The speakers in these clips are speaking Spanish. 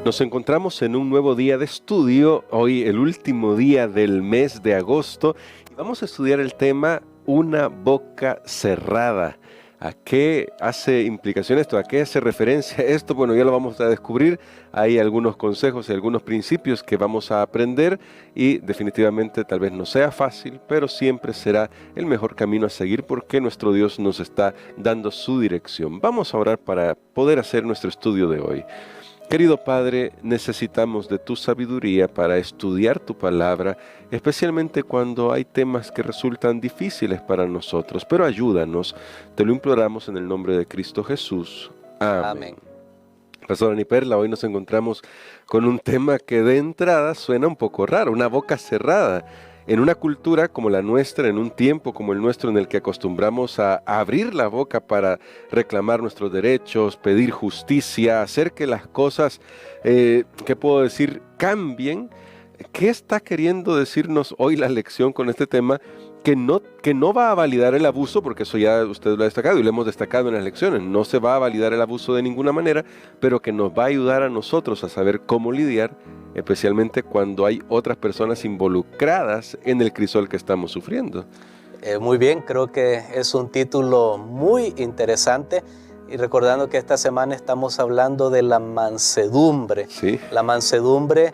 Nos encontramos en un nuevo día de estudio, hoy el último día del mes de agosto, y vamos a estudiar el tema Una boca cerrada. ¿A qué hace implicación esto? ¿A qué hace referencia esto? Bueno, ya lo vamos a descubrir. Hay algunos consejos y algunos principios que vamos a aprender y definitivamente tal vez no sea fácil, pero siempre será el mejor camino a seguir porque nuestro Dios nos está dando su dirección. Vamos a orar para poder hacer nuestro estudio de hoy. Querido Padre, necesitamos de tu sabiduría para estudiar tu palabra, especialmente cuando hay temas que resultan difíciles para nosotros, pero ayúdanos, te lo imploramos en el nombre de Cristo Jesús. Amén. Amén. Pastor Ani Perla, hoy nos encontramos con un tema que de entrada suena un poco raro, una boca cerrada. En una cultura como la nuestra, en un tiempo como el nuestro en el que acostumbramos a abrir la boca para reclamar nuestros derechos, pedir justicia, hacer que las cosas, ¿qué puedo decir?, cambien. ¿Qué está queriendo decirnos hoy la lección con este tema? Que no va a validar el abuso, porque eso ya usted lo ha destacado y lo hemos destacado en las lecciones, no se va a validar el abuso de ninguna manera, pero que nos va a ayudar a nosotros a saber cómo lidiar, especialmente cuando hay otras personas involucradas en el crisol que estamos sufriendo. Muy bien, creo que es un título muy interesante y recordando que esta semana estamos hablando de la mansedumbre. Sí. La mansedumbre,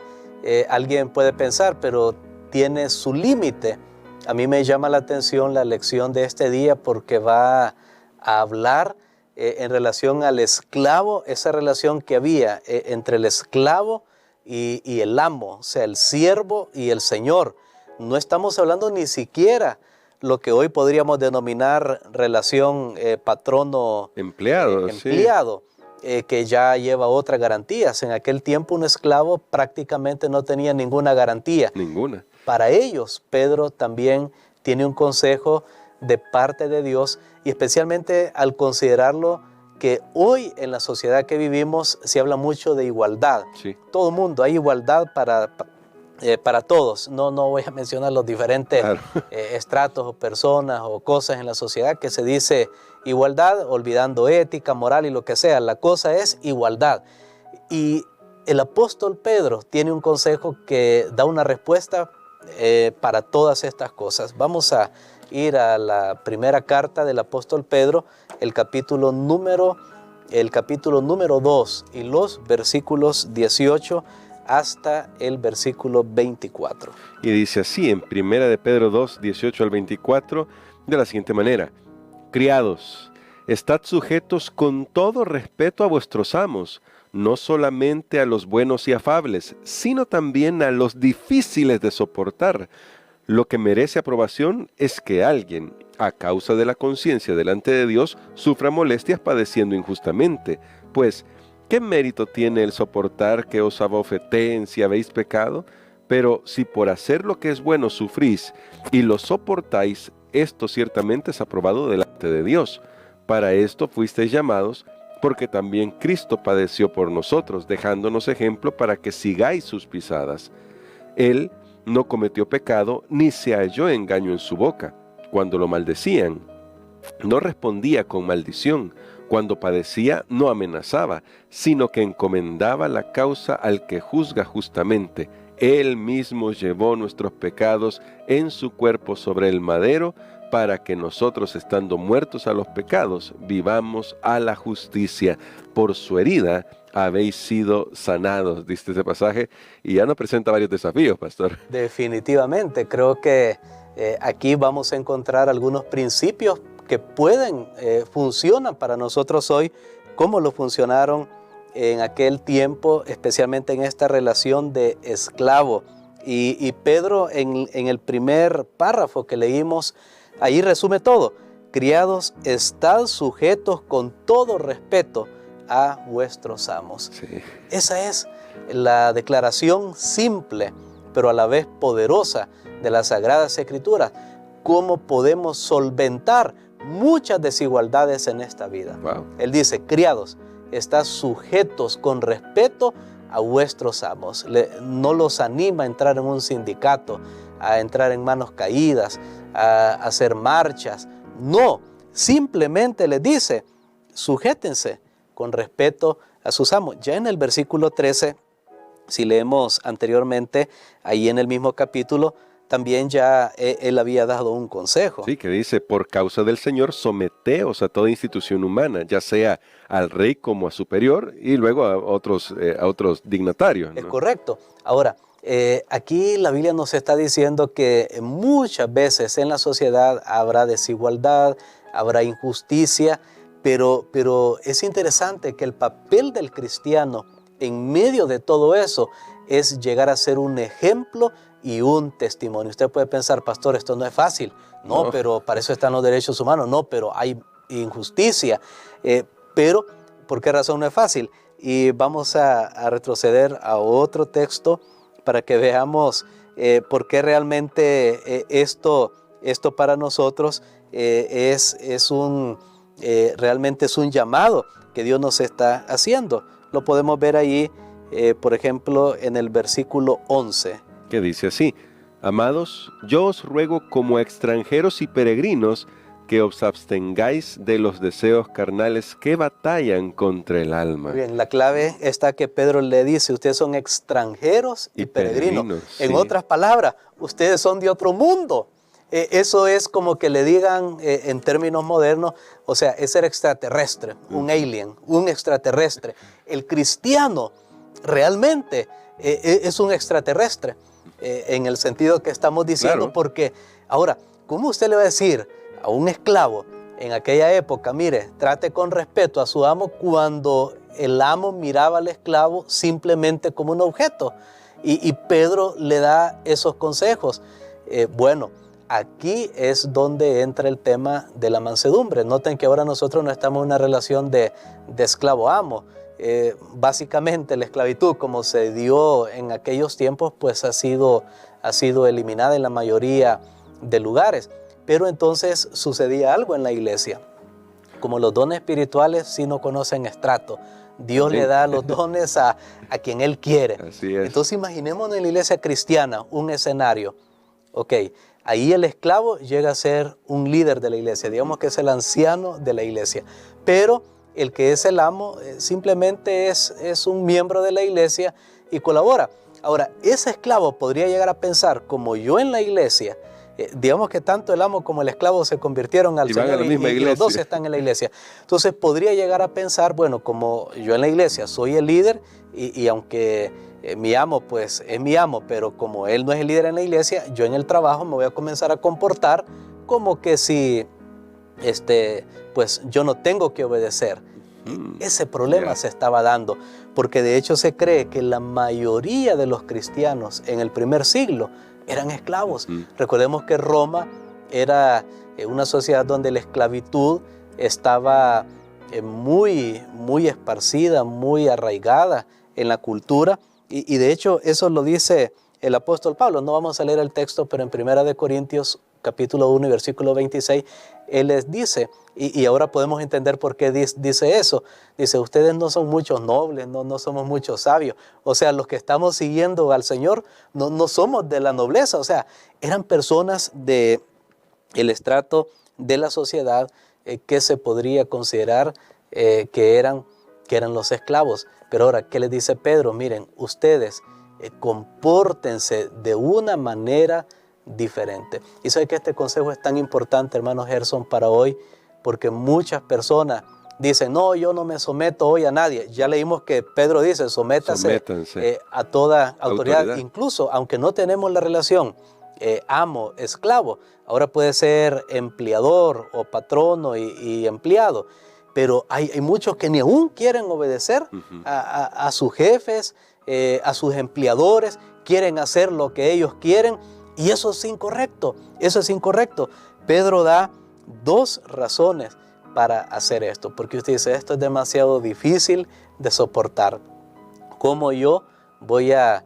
alguien puede pensar, pero tiene su límite. A mí me llama la atención la lección de este día porque va a hablar en relación al esclavo, esa relación que había entre el esclavo y el amo, o sea, el siervo y el señor. No estamos hablando ni siquiera lo que hoy podríamos denominar relación patrono-empleado, que ya lleva otras garantías. En aquel tiempo un esclavo prácticamente no tenía ninguna garantía. Ninguna. Para ellos, Pedro también tiene un consejo de parte de Dios y especialmente al considerarlo que hoy en la sociedad que vivimos se habla mucho de igualdad. Sí. Todo el mundo, hay igualdad para todos. No voy a mencionar los diferentes estratos o personas o cosas en la sociedad que se dice igualdad, olvidando ética, moral y lo que sea. La cosa es igualdad. Y el apóstol Pedro tiene un consejo que da una respuesta para todas estas cosas. Vamos a ir a la primera carta del apóstol Pedro, el capítulo número 2 y los versículos 18 hasta el versículo 24. Y dice así en primera de Pedro 2, 18 al 24, de la siguiente manera: Criados, estad sujetos con todo respeto a vuestros amos, no solamente a los buenos y afables, sino también a los difíciles de soportar. Lo que merece aprobación es que alguien, a causa de la conciencia delante de Dios, sufra molestias padeciendo injustamente. Pues, ¿qué mérito tiene el soportar que os abofeteen si habéis pecado? Pero si por hacer lo que es bueno sufrís y lo soportáis, esto ciertamente es aprobado delante de Dios. Para esto fuisteis llamados, porque también Cristo padeció por nosotros, dejándonos ejemplo para que sigáis sus pisadas. Él no cometió pecado, ni se halló engaño en su boca. Cuando lo maldecían, no respondía con maldición. Cuando padecía, no amenazaba, sino que encomendaba la causa al que juzga justamente. Él mismo llevó nuestros pecados en su cuerpo sobre el madero, para que nosotros, estando muertos a los pecados, vivamos a la justicia. Por su herida habéis sido sanados, dice este pasaje, y ya nos presenta varios desafíos, pastor. Definitivamente, creo que aquí vamos a encontrar algunos principios que funcionan para nosotros hoy, como lo funcionaron en aquel tiempo, especialmente en esta relación de esclavo. Y Pedro, en el primer párrafo que leímos, ahí resume todo. Criados, estad sujetos con todo respeto a vuestros amos. Sí. Esa es la declaración simple, pero a la vez poderosa de las Sagradas Escrituras. ¿Cómo podemos solventar muchas desigualdades en esta vida? Wow. Él dice, criados, estad sujetos con respeto a vuestros amos. No los anima a entrar en un sindicato, a entrar en manos caídas, a hacer marchas. No, simplemente les dice, sujétense con respeto a sus amos. Ya en el versículo 13 Si leemos anteriormente, ahí en el mismo capítulo, también ya él había dado un consejo. Sí, que dice, por causa del Señor, someteos a toda institución humana, ya sea al rey como a superior y luego a otros dignatarios, ¿no? Es correcto. Ahora, aquí la Biblia nos está diciendo que muchas veces en la sociedad habrá desigualdad, habrá injusticia, pero es interesante que el papel del cristiano en medio de todo eso es llegar a ser un ejemplo y un testimonio. Usted puede pensar, pastor, esto no es fácil. No, pero para eso están los derechos humanos. No, pero hay injusticia. Pero, ¿por qué razón no es fácil? Y vamos a retroceder a otro texto para que veamos por qué realmente esto para nosotros realmente es un llamado que Dios nos está haciendo. Lo podemos ver ahí, por ejemplo, en el versículo 11. Que dice así, amados, yo os ruego como extranjeros y peregrinos que os abstengáis de los deseos carnales que batallan contra el alma. Bien, la clave está que Pedro le dice, ustedes son extranjeros y peregrinos. En otras palabras, ustedes son de otro mundo. Eso es como que le digan en términos modernos, o sea, es ser extraterrestre, un alien, un extraterrestre. El cristiano realmente es un extraterrestre, en el sentido que estamos diciendo, claro. Porque ahora, ¿cómo usted le va a decir a un esclavo en aquella época, mire, trate con respeto a su amo, cuando el amo miraba al esclavo simplemente como un objeto? Y Pedro le da esos consejos. Bueno, aquí es donde entra el tema de la mansedumbre. Noten que ahora nosotros no estamos en una relación de esclavo-amo. Básicamente la esclavitud, como se dio en aquellos tiempos, pues ha sido eliminada en la mayoría de lugares. Pero entonces sucedía algo en la iglesia. Como los dones espirituales sí no conocen estrato, Dios le da los dones a quien Él quiere. Así es. Entonces imaginemos en la iglesia cristiana un escenario. Ok, ahí el esclavo llega a ser un líder de la iglesia, digamos que es el anciano de la iglesia. Pero el que es el amo simplemente es un miembro de la iglesia y colabora. Ahora, ese esclavo podría llegar a pensar, como yo en la iglesia, digamos que tanto el amo como el esclavo se convirtieron al Señor y los dos están en la iglesia. Entonces podría llegar a pensar, bueno, como yo en la iglesia soy el líder y aunque mi amo pues es mi amo, pero como él no es el líder en la iglesia, yo en el trabajo me voy a comenzar a comportar como que si pues yo no tengo que obedecer. Ese problema se estaba dando, porque de hecho se cree que la mayoría de los cristianos en el primer siglo eran esclavos. Recordemos que Roma era una sociedad donde la esclavitud estaba muy esparcida, muy arraigada en la cultura, y de hecho eso lo dice el apóstol Pablo. No vamos a leer el texto, pero en 1 Corintios capítulo 1 y versículo 26, él les dice, y ahora podemos entender por qué dice eso. Dice, ustedes no son muchos nobles, no somos muchos sabios. O sea, los que estamos siguiendo al Señor no somos de la nobleza. O sea, eran personas del estrato de la sociedad que se podría considerar que eran los esclavos. Pero ahora, ¿qué les dice Pedro? Miren, ustedes compórtense de una manera diferente. Y sé que este consejo es tan importante, hermano Gerson, para hoy, porque muchas personas dicen, no, yo no me someto hoy a nadie. Ya leímos que Pedro dice, sométanse a toda autoridad, incluso aunque no tenemos la relación amo-esclavo. Ahora puede ser empleador o patrono y empleado, pero hay muchos que ni aún quieren obedecer a sus jefes, a sus empleadores, quieren hacer lo que ellos quieren. Y eso es incorrecto, Pedro da dos razones para hacer esto, porque usted dice, esto es demasiado difícil de soportar. ¿Cómo yo voy a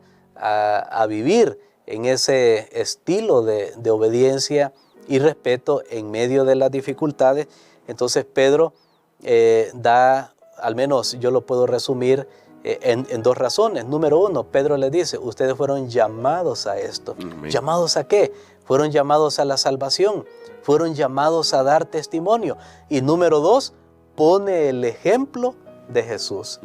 vivir en ese estilo de obediencia y respeto en medio de las dificultades? Entonces Pedro da, al menos yo lo puedo resumir, en dos razones. Número uno, Pedro le dice, ustedes fueron llamados a esto. ¿Llamados a qué? Fueron llamados a la salvación, fueron llamados a dar testimonio. Y número dos, pone el ejemplo de Jesús.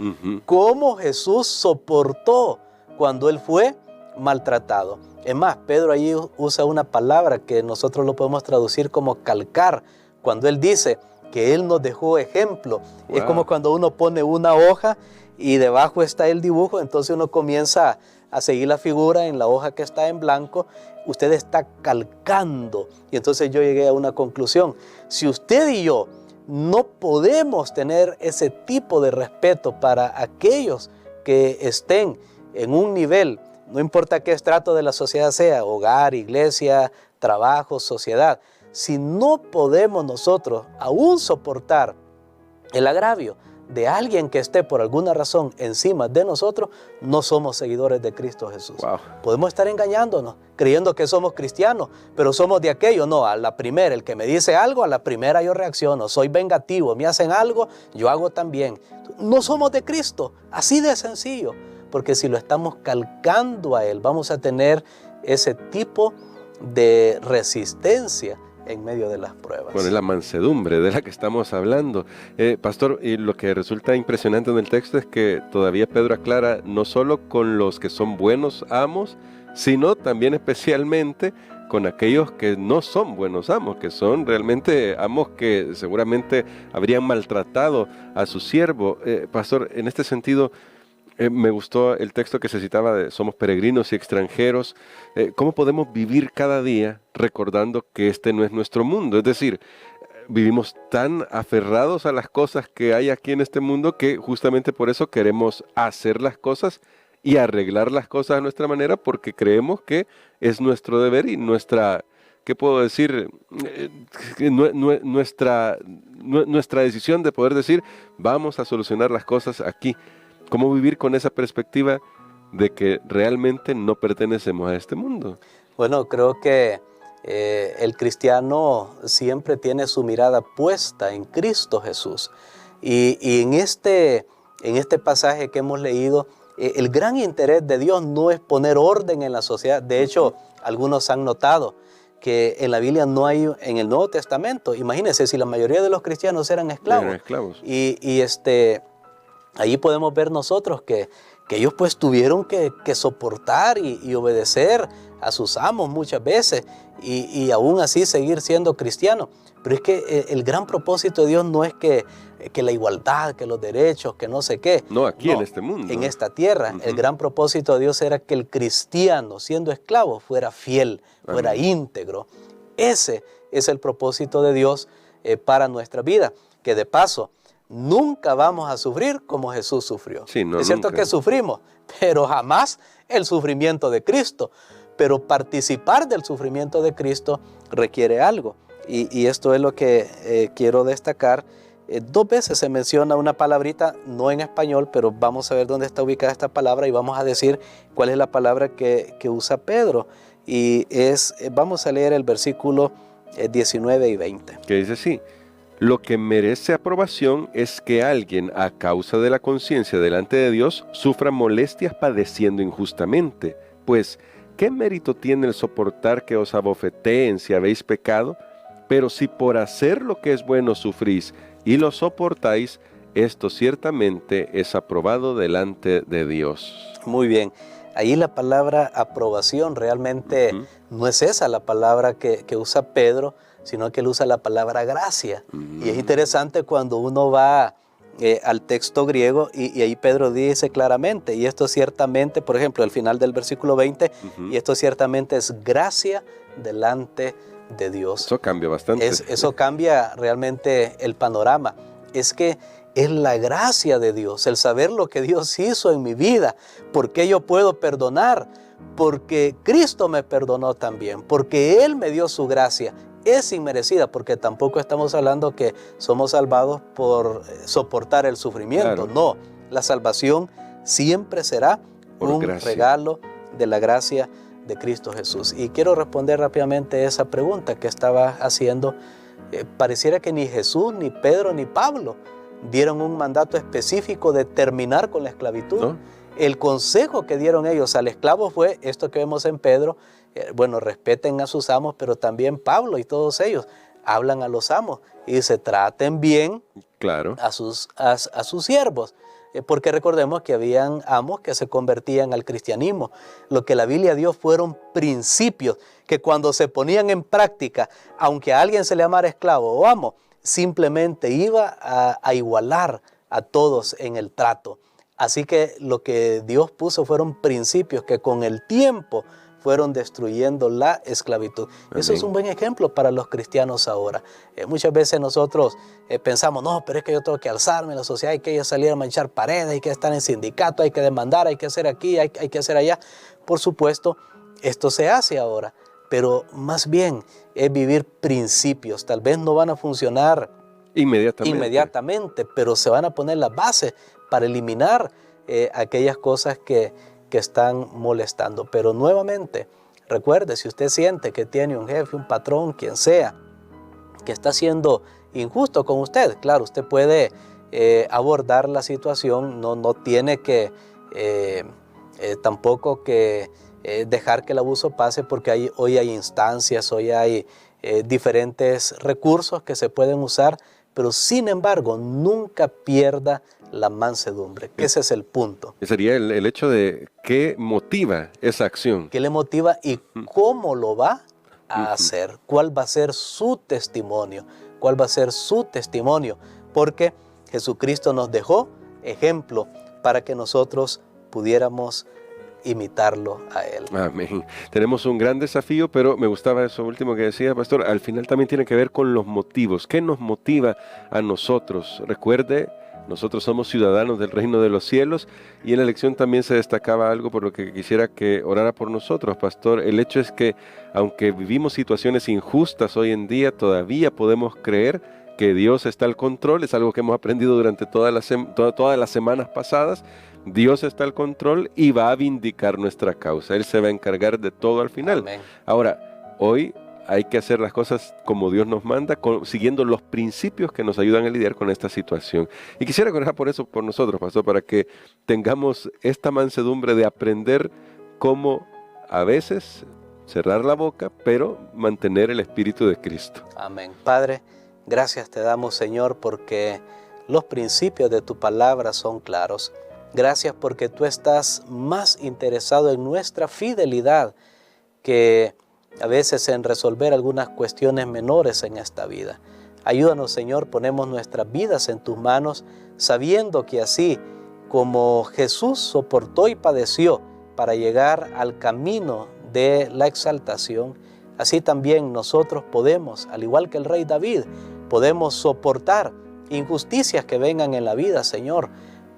Cómo Jesús soportó cuando él fue maltratado. Es más, Pedro ahí usa una palabra que nosotros lo podemos traducir como calcar, cuando él dice que él nos dejó ejemplo. Wow. Es como cuando uno pone una hoja y debajo está el dibujo, entonces uno comienza a seguir la figura en la hoja que está en blanco, usted está calcando. Y entonces yo llegué a una conclusión: si usted y yo no podemos tener ese tipo de respeto para aquellos que estén en un nivel, no importa qué estrato de la sociedad sea, hogar, iglesia, trabajo, sociedad, si no podemos nosotros aún soportar el agravio de alguien que esté por alguna razón encima de nosotros, no somos seguidores de Cristo Jesús. Wow. Podemos estar engañándonos, creyendo que somos cristianos, pero somos de aquello. No, a la primera, el que me dice algo, a la primera yo reacciono, soy vengativo, me hacen algo, yo hago también. No somos de Cristo, así de sencillo, porque si lo estamos calcando a Él, vamos a tener ese tipo de resistencia en medio de las pruebas. Bueno, es la mansedumbre de la que estamos hablando. Pastor, y lo que resulta impresionante en el texto es que todavía Pedro aclara no solo con los que son buenos amos, sino también especialmente con aquellos que no son buenos amos, que son realmente amos que seguramente habrían maltratado a su siervo. Pastor, en este sentido, me gustó el texto que se citaba de somos peregrinos y extranjeros. ¿Cómo podemos vivir cada día recordando que este no es nuestro mundo? Es decir, vivimos tan aferrados a las cosas que hay aquí en este mundo que justamente por eso queremos hacer las cosas y arreglar las cosas a nuestra manera, porque creemos que es nuestro deber y nuestra, ¿qué puedo decir? Nuestra decisión de poder decir, vamos a solucionar las cosas aquí. ¿Cómo vivir con esa perspectiva de que realmente no pertenecemos a este mundo? Bueno, creo que el cristiano siempre tiene su mirada puesta en Cristo Jesús. Y en este pasaje que hemos leído, el gran interés de Dios no es poner orden en la sociedad. De hecho, algunos han notado que en la Biblia no hay, en el Nuevo Testamento, imagínense si la mayoría de los cristianos eran esclavos. Eran esclavos. Ahí podemos ver nosotros que ellos pues tuvieron que soportar y obedecer a sus amos muchas veces y aún así seguir siendo cristianos. Pero es que el gran propósito de Dios no es que la igualdad, que los derechos, que no sé qué. No, aquí en este mundo. En esta tierra. Uh-huh. El gran propósito de Dios era que el cristiano, siendo esclavo, fuera fiel, fuera íntegro. Ese es el propósito de Dios para nuestra vida. Que de paso, nunca vamos a sufrir como Jesús sufrió. Sí, no, es cierto nunca. Que sufrimos, pero jamás el sufrimiento de Cristo. Pero participar del sufrimiento de Cristo requiere algo. Y esto es lo que quiero destacar. 2 veces se menciona una palabrita, no en español, pero vamos a ver dónde está ubicada esta palabra y vamos a decir cuál es la palabra que usa Pedro. Y vamos a leer el versículo 19 y 20. Que dice así: lo que merece aprobación es que alguien, a causa de la conciencia delante de Dios, sufra molestias padeciendo injustamente. Pues, ¿qué mérito tiene el soportar que os abofeteen si habéis pecado? Pero si por hacer lo que es bueno sufrís y lo soportáis, esto ciertamente es aprobado delante de Dios. Muy bien. Ahí la palabra aprobación realmente no es esa la palabra que usa Pedro, sino que él usa la palabra gracia. Y es interesante cuando uno va al texto griego y ahí Pedro dice claramente, y esto ciertamente, por ejemplo, al final del versículo 20, y esto ciertamente es gracia delante de Dios. Eso cambia bastante. Eso cambia realmente el panorama. Es que es la gracia de Dios, el saber lo que Dios hizo en mi vida, por qué yo puedo perdonar, porque Cristo me perdonó también, porque Él me dio su gracia. Es inmerecida, porque tampoco estamos hablando que somos salvados por soportar el sufrimiento. Claro. No, la salvación siempre será un regalo de la gracia de Cristo Jesús. Y quiero responder rápidamente esa pregunta que estaba haciendo. Pareciera que ni Jesús, ni Pedro, ni Pablo dieron un mandato específico de terminar con la esclavitud. ¿No? El consejo que dieron ellos al esclavo fue esto que vemos en Pedro. Bueno, respeten a sus amos, pero también Pablo y todos ellos hablan a los amos y se traten bien, claro, a sus siervos. porque recordemos que habían amos que se convertían al cristianismo. Lo que la Biblia dio fueron principios que cuando se ponían en práctica, aunque a alguien se le llamara esclavo o amo, simplemente iba a igualar a todos en el trato. Así que lo que Dios puso fueron principios que con el tiempo fueron destruyendo la esclavitud. Amén. Eso es un buen ejemplo para los cristianos ahora. Muchas veces nosotros pensamos, no, pero es que yo tengo que alzarme en la sociedad, hay que salir a manchar paredes, hay que estar en sindicato, hay que demandar, hay que hacer aquí, hay que hacer allá. Por supuesto, esto se hace ahora, pero más bien es vivir principios. Tal vez no van a funcionar inmediatamente, pero se van a poner las bases para eliminar aquellas cosas que están molestando. Pero nuevamente, recuerde, si usted siente que tiene un jefe, un patrón, quien sea, que está siendo injusto con usted, claro, usted puede abordar la situación, no tiene que tampoco que dejar que el abuso pase, porque hoy hay instancias, hoy hay diferentes recursos que se pueden usar, pero sin embargo, nunca pierda la mansedumbre, que ese es el punto. Sería el hecho de qué motiva esa acción. ¿Qué le motiva y cómo lo va a hacer? ¿Cuál va a ser su testimonio? ¿Cuál va a ser su testimonio? Porque Jesucristo nos dejó ejemplo para que nosotros pudiéramos imitarlo a Él. Amén. Tenemos un gran desafío, pero me gustaba eso último que decía, pastor. Al final también tiene que ver con los motivos. ¿Qué nos motiva a nosotros? Recuerde, nosotros somos ciudadanos del reino de los cielos, y en la lección también se destacaba algo por lo que quisiera que orara por nosotros, pastor. El hecho es que, aunque vivimos situaciones injustas hoy en día, todavía podemos creer que Dios está al control. Es algo que hemos aprendido durante todas las semanas pasadas. Dios está al control y va a vindicar nuestra causa. Él se va a encargar de todo al final. Amén. Ahora, hoy hay que hacer las cosas como Dios nos manda, siguiendo los principios que nos ayudan a lidiar con esta situación. Y quisiera orar por eso, por nosotros, pastor, para que tengamos esta mansedumbre de aprender cómo a veces cerrar la boca, pero mantener el Espíritu de Cristo. Amén. Padre, gracias te damos, Señor, porque los principios de tu palabra son claros. Gracias porque tú estás más interesado en nuestra fidelidad que a veces en resolver algunas cuestiones menores en esta vida. Ayúdanos, Señor, ponemos nuestras vidas en tus manos, sabiendo que así como Jesús soportó y padeció para llegar al camino de la exaltación, así también nosotros podemos, al igual que el rey David, podemos soportar injusticias que vengan en la vida, Señor,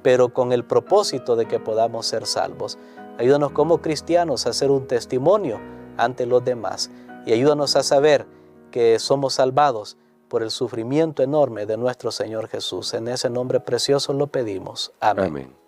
pero con el propósito de que podamos ser salvos. Ayúdanos como cristianos a hacer un testimonio ante los demás, y ayúdanos a saber que somos salvados por el sufrimiento enorme de nuestro Señor Jesús. En ese nombre precioso lo pedimos. Amén. Amén.